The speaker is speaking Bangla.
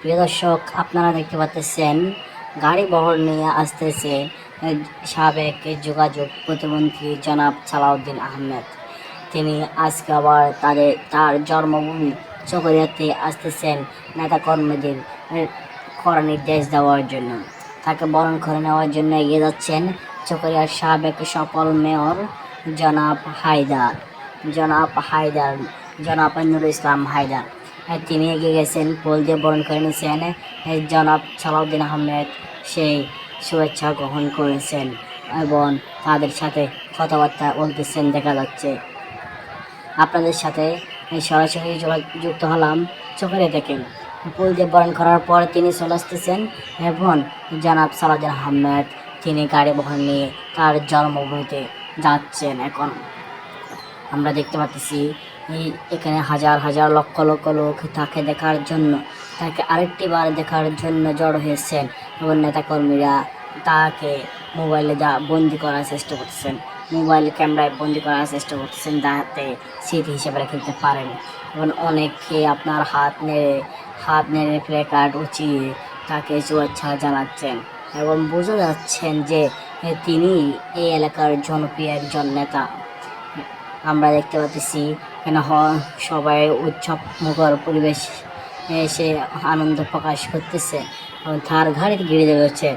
প্রিয় দর্শক, আপনারা দেখতে পাচ্ছেন গাড়ি বহর নিয়ে আসতেছে সাবেক যোগাযোগ প্রতিমন্ত্রী জনাব সালাউদ্দিন আহমেদ। তিনি আজকে আবার তার জন্মভূমি চকরিয়াতে আসতেছেন নেতাকর্মীদের কড়া নির্দেশ দেওয়ার জন্য। তাকে বরণ করে নেওয়ার জন্য এগিয়ে যাচ্ছেন চকরিয়ার সাবেক সফল মেয়র জনাব হায়দার জনাব নুরুল ইসলাম হায়দার। তিনি এগিয়ে গেছেন, ফুল দিয়ে বরণ করে নিয়েছেন। জনাব সালাউদ্দিন আহমেদ সেই শুভেচ্ছা গ্রহণ করেছেন এবং তাদের সাথে কথাবার্তা বলতেছেন দেখা যাচ্ছে। আপনাদের সাথে সরাসরি যুক্ত হলাম চকরিয়া থেকে। ফুল দিয়ে বরণ করার পর তিনি চলে আসতেছেন এবং জনাব সালাউদ্দিন আহমেদ তিনি গাড়ি বহন নিয়ে তার জন্মভূমিতে যাচ্ছেন। এখন আমরা দেখতে পাচ্ছি এখানে হাজার হাজার লক্ষ লক্ষ লোক তাকে দেখার জন্য, তাকে আরেকটি বার দেখার জন্য জড়ো হয়েছেন এবং নেতাকর্মীরা তাকে মোবাইলে বন্দি করার চেষ্টা করতেছেন, মোবাইল ক্যামেরায় বন্দি করার চেষ্টা করতেছেন যাতে স্মৃতি হিসেবে রেখে পারেন। এবং অনেকে আপনার হাত নেড়ে প্লে কার্ড উঁচিয়ে তাকে শুভেচ্ছা জানাচ্ছেন এবং বোঝা যাচ্ছেন যে তিনি এই এলাকার জনপ্রিয় একজন নেতা। আমরা দেখতে পাচ্ছি এখানে সবাই উৎসব মুখর পরিবেশ এসে আনন্দ প্রকাশ করতেছে এবং তার ঘাড়ে ঘিরে রয়েছে